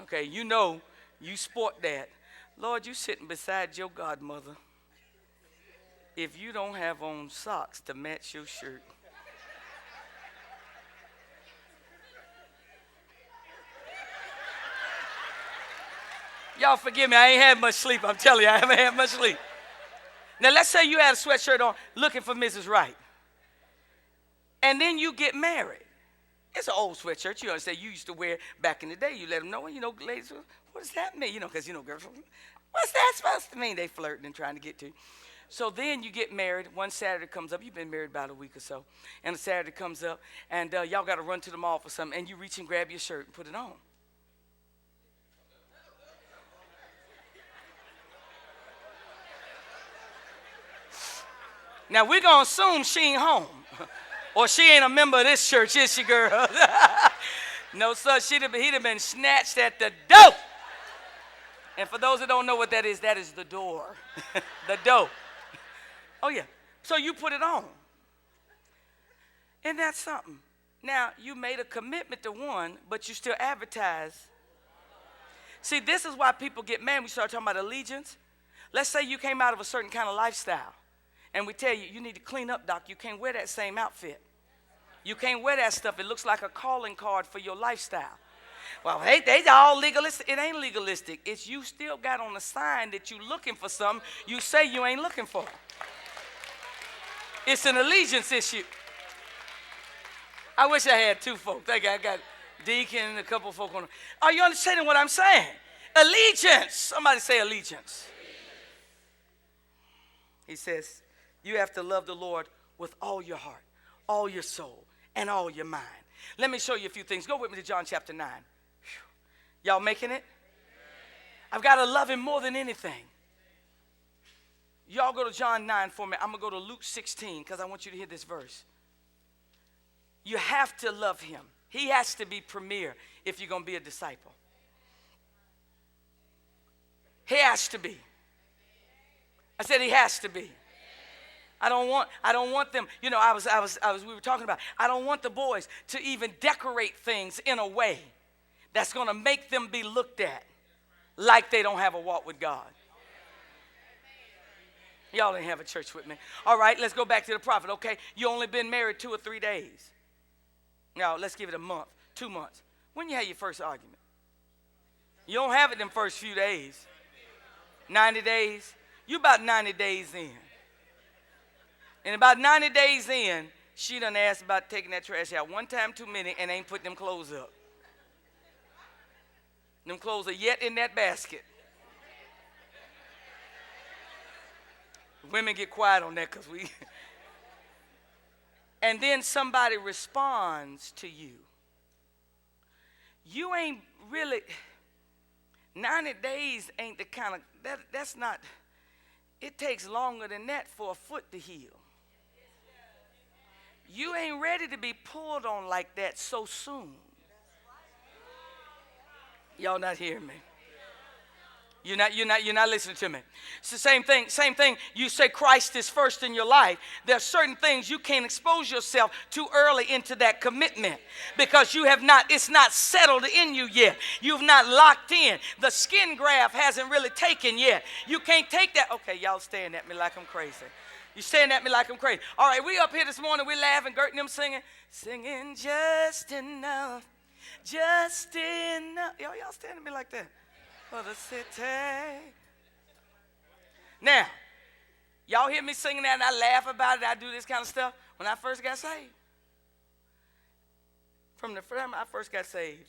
Okay, you know, you sport that. Lord, you sitting beside your godmother. If you don't have on socks to match your shirt. Y'all forgive me, I ain't had much sleep. I'm telling you, I haven't had much sleep. Now, let's say you had a sweatshirt on looking for Mrs. Wright. And then you get married. It's an old sweatshirt, you understand, you used to wear back in the day. You let them know, ladies, what does that mean? Because, girls, what's that supposed to mean? They flirting and trying to get to you. So then you get married. One Saturday comes up. You've been married about a week or so. And a Saturday comes up, and y'all got to run to the mall for something, and you reach and grab your shirt and put it on. Now, we're going to assume she ain't home. Or she ain't a member of this church, is she, girl? No, sir, he'd have been snatched at the door. And for those that don't know what that is the door. The door. Oh, yeah. So you put it on. Isn't that something? Now, you made a commitment to one, but you still advertise. See, this is why people get mad when we start talking about allegiance. Let's say you came out of a certain kind of lifestyle. And we tell you, you need to clean up, doc. You can't wear that same outfit. You can't wear that stuff. It looks like a calling card for your lifestyle. Well, hey, they all legalistic. It ain't legalistic. It's you still got on the sign that you looking for something you say you ain't looking for. It's an allegiance issue. I wish I had two folks. I got Deacon and a couple of folk on. Are you understanding what I'm saying? Allegiance. Somebody say allegiance. He says, you have to love the Lord with all your heart, all your soul, and all your mind. Let me show you a few things. Go with me to John chapter 9. Whew. Y'all making it? I've got to love him more than anything. Y'all go to John 9 for me. I'm going to go to Luke 16 because I want you to hear this verse. You have to love him. He has to be premier if you're going to be a disciple. He has to be. I said he has to be. I don't want them, we were talking about, I don't want the boys to even decorate things in a way that's going to make them be looked at like they don't have a walk with God. Y'all didn't have a church with me. All right, let's go back to the prophet, okay? You only been married 2 or 3 days. Now, let's give it a month, 2 months. When you had your first argument? You don't have it them first few days. 90 days. You about 90 days in. And about 90 days in, she done asked about taking that trash out one time too many and ain't put them clothes up. Them clothes are yet in that basket. Women get quiet on that because we... And then somebody responds to you. You ain't really... 90 days ain't the kind of... That's not... It takes longer than that for a foot to heal. You ain't ready to be pulled on like that so soon. Y'all not hearing me. You're not listening to me. It's the same thing. You say Christ is first in your life. There are certain things you can't expose yourself too early into that commitment because it's not settled in you yet. You've not locked in. The skin graft hasn't really taken yet. You can't take that. Okay, y'all staring at me like I'm crazy. You staring at me like I'm crazy. All right, we up here this morning, we laughing, Gert and them singing just enough, just enough. Y'all staring at me like that. For the city. Now, y'all hear me singing that and I laugh about it, I do this kind of stuff. When I first got saved, from the time I first got saved,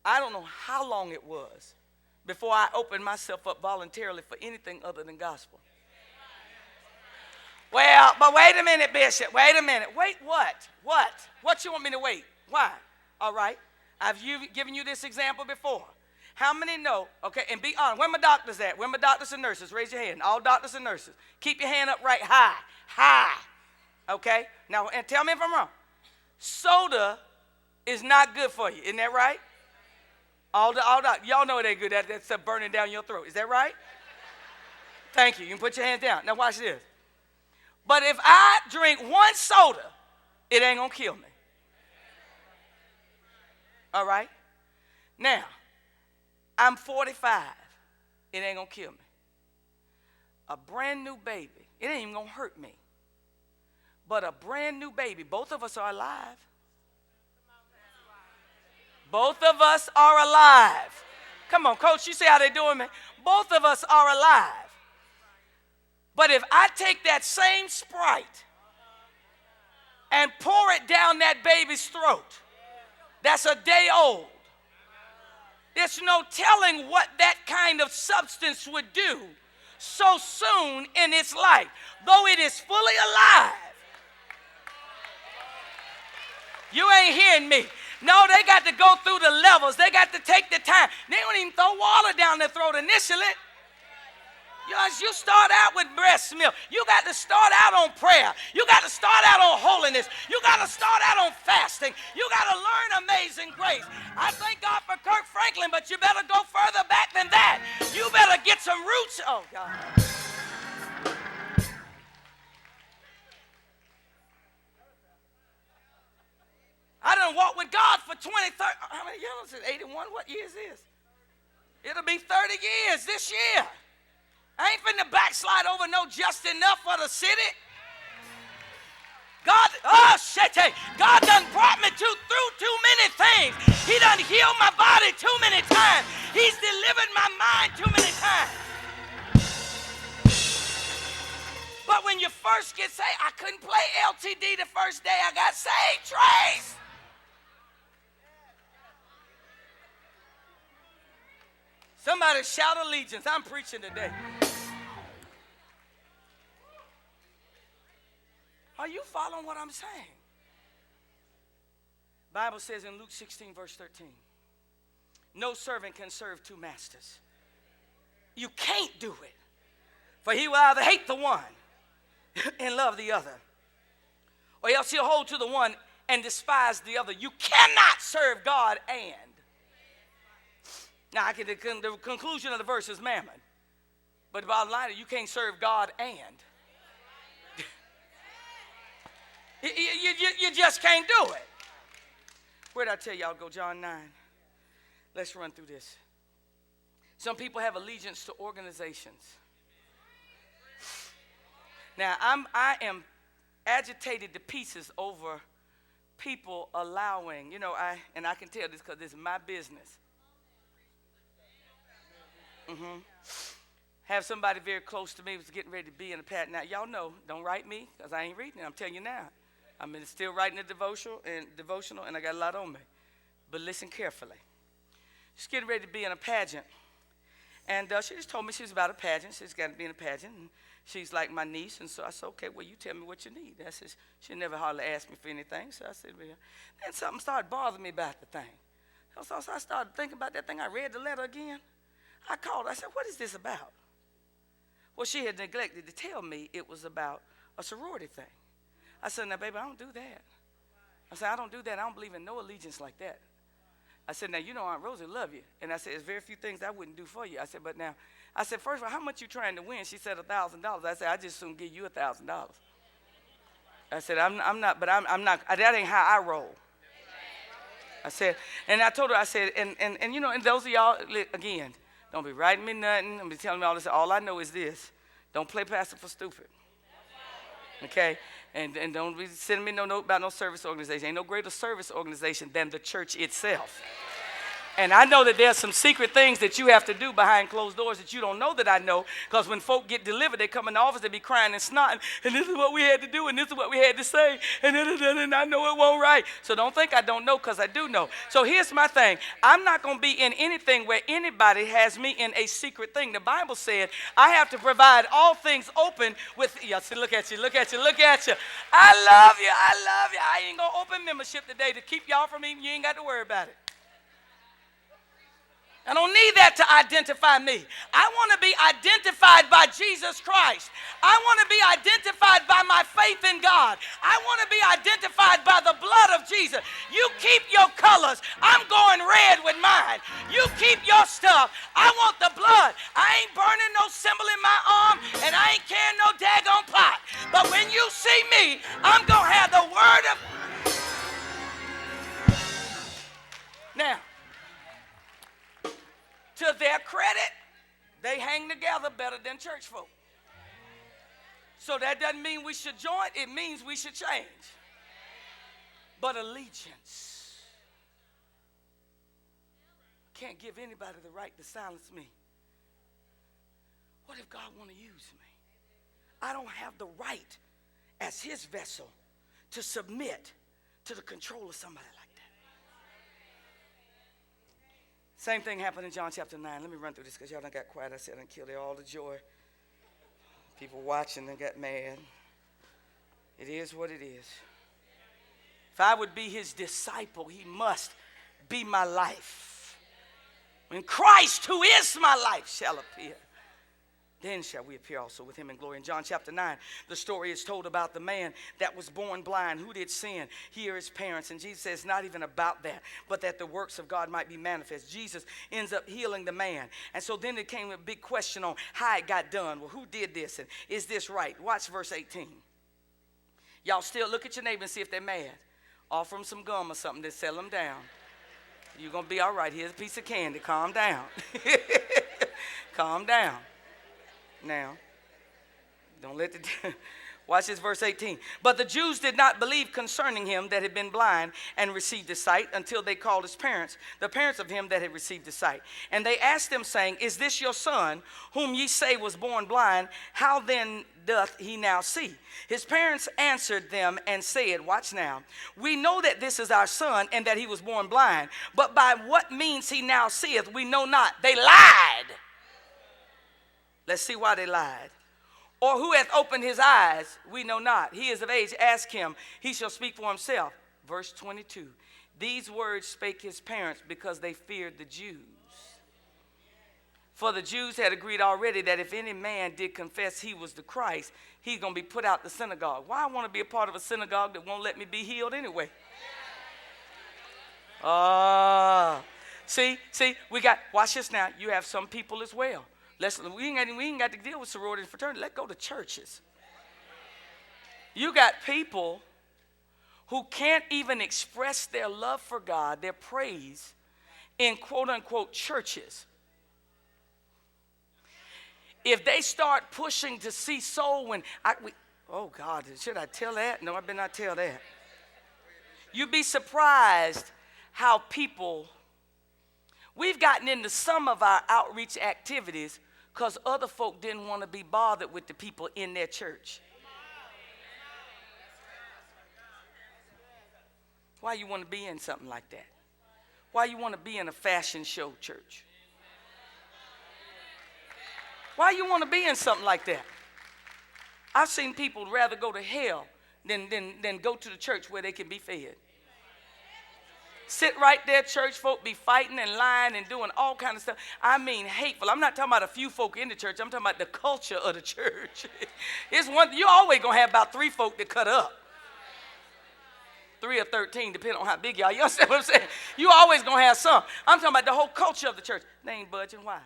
I don't know how long it was before I opened myself up voluntarily for anything other than gospel. Well, but wait a minute, Bishop. Wait a minute. Wait what? What? What you want me to wait? Why? All right. I've given you this example before. How many know? Okay, and be honest. Where my doctors at? Where my doctors and nurses? Raise your hand. All doctors and nurses. Keep your hand up right high. High. Okay? Now, and tell me if I'm wrong. Soda is not good for you. Isn't that right? All y'all know it ain't good. That's burning down your throat. Is that right? Thank you. You can put your hands down. Now watch this. But if I drink one soda, it ain't going to kill me. All right? Now, I'm 45. It ain't going to kill me. A brand new baby. It ain't even going to hurt me. But a brand new baby. Both of us are alive. Both of us are alive. Come on, coach, you see how they doing me? Both of us are alive. But if I take that same Sprite and pour it down that baby's throat, that's a day old. There's no telling what that kind of substance would do so soon in its life, though it is fully alive. You ain't hearing me. No, they got to go through the levels. They got to take the time. They don't even throw water down their throat initially. You start out with breast milk. You got to start out on prayer. You got to start out on holiness. You got to start out on fasting. You got to learn amazing grace. I thank God for Kirk Franklin, but you better go further back than that. You better get some roots. Oh, God. I done walked with God for 20, 30, how many years is it? 81? What year is this? It'll be 30 years this year. I ain't finna backslide over no just enough for the city. God, God done brought me through too many things. He done healed my body too many times. He's delivered my mind too many times. But when you first get saved, I couldn't play LTD the first day I got saved, Trace. Somebody shout allegiance. I'm preaching today. Are you following what I'm saying? Bible says in Luke 16, verse 13, no servant can serve two masters. You can't do it. For he will either hate the one and love the other, or else he'll hold to the one and despise the other. You cannot serve God and. Now, the conclusion of the verse is mammon. But the bottom line is you can't serve God and. You just can't do it. Where did I tell y'all to go? John 9. Let's run through this. Some people have allegiance to organizations. Now, I am agitated to pieces over people allowing, I can tell this because this is my business. Have somebody very close to me was getting ready to be in a pageant. Now, y'all know, don't write me because I ain't reading it. I'm telling you now. I'm still writing a devotional, and I got a lot on me. But listen carefully. She's getting ready to be in a pageant. And she just told me she was about a pageant. She's got to be in a pageant. And she's like my niece. And so I said, okay, well, you tell me what you need. I said, she never hardly asked me for anything. So I said, well, then something started bothering me about the thing. So I started thinking about that thing. I read the letter again. I called. I said, what is this about? Well, she had neglected to tell me it was about a sorority thing. I said, now, baby, I don't do that. I said, I don't do that. I don't believe in no allegiance like that. I said, now, Aunt Rosie love you. And I said, there's very few things I wouldn't do for you. I said, but now, first of all, how much you trying to win? She said $1,000. I said, I just soon give you $1,000. I said, I'm not, that ain't how I roll. I said, and I told her, I said, and those of y'all, again, don't be writing me nothing. Don't be telling me all this. All I know is this. Don't play pastor for stupid. Okay? And don't be sending me no note about no service organization. Ain't no greater service organization than the church itself. And I know that there's some secret things that you have to do behind closed doors that you don't know that I know. Because when folk get delivered, they come in the office, they be crying and snotting. And this is what we had to do, and this is what we had to say. And I know it won't right. So don't think I don't know, because I do know. So here's my thing. I'm not going to be in anything where anybody has me in a secret thing. The Bible said I have to provide all things open with, y'all see, look at you. I love you. I ain't going to open membership today to keep y'all from eating. You ain't got to worry about it. I don't need that to identify me. I want to be identified by Jesus Christ. I want to be identified by my faith in God. I want to be identified by the blood of Jesus. You keep your colors. I'm going red with mine. You keep your stuff. I want the blood. I ain't burning no symbol in my arm, and I ain't carrying no daggone pot. But when you see me, I'm going to have the word of... Now, To their credit, they hang together better than church folk. So that doesn't mean we should join. It means we should change. But allegiance. Can't give anybody the right to silence me. What if God want to use me? I don't have the right as his vessel to submit to the control of somebody like that. Same thing happened in John chapter 9. Let me run through this because y'all done got quiet. I said I done killed all the joy. People watching and got mad. It is what it is. If I would be his disciple, he must be my life. When Christ, who is my life, shall appear, then shall we appear also with him in glory. In John chapter 9, the story is told about the man that was born blind. Who did sin? He or his parents. And Jesus says not even about that, but that the works of God might be manifest. Jesus ends up healing the man. And so then there came a big question on how it got done. Well, who did this? And is this right? Watch verse 18. Y'all still look at your neighbor and see if they're mad. Offer them some gum or something to settle them down. You're going to be all right. Here's a piece of candy. Calm down. Calm down. Now, don't let the... Watch this, verse 18. But the Jews did not believe concerning him that had been blind and received his sight until they called his parents, the parents of him that had received his sight. And they asked them, saying, is this your son, whom ye say was born blind? How then doth he now see? His parents answered them and said, watch now, we know that this is our son and that he was born blind, but by what means he now seeth, we know not. They lied. Let's see why they lied. Or who hath opened his eyes? We know not. He is of age. Ask him. He shall speak for himself. Verse 22. These words spake his parents because they feared the Jews. For the Jews had agreed already that if any man did confess he was the Christ, he's going to be put out the synagogue. Why I want to be a part of a synagogue that won't let me be healed anyway? See, we got, watch this now. You have some people as well. We ain't got to deal with sorority and fraternity. Let's go to churches. You got people who can't even express their love for God, their praise, in quote-unquote churches. If they start pushing to see soul oh, God, should I tell that? No, I better not tell that. You'd be surprised how we've gotten into some of our outreach activities because other folk didn't want to be bothered with the people in their church. Why you want to be in something like that? Why you want to be in a fashion show church? Why you want to be in something like that? I've seen people rather go to hell than go to the church where they can be fed. Sit right there, church folk be fighting and lying and doing all kind of stuff. I mean hateful. I'm not talking about a few folk in the church. I'm talking about the culture of the church. You're always going to have about 3 folk that cut up. 3 or 13, depending on how big y'all. You understand what I'm saying? You always going to have some. I'm talking about the whole culture of the church. They ain't budging. Why?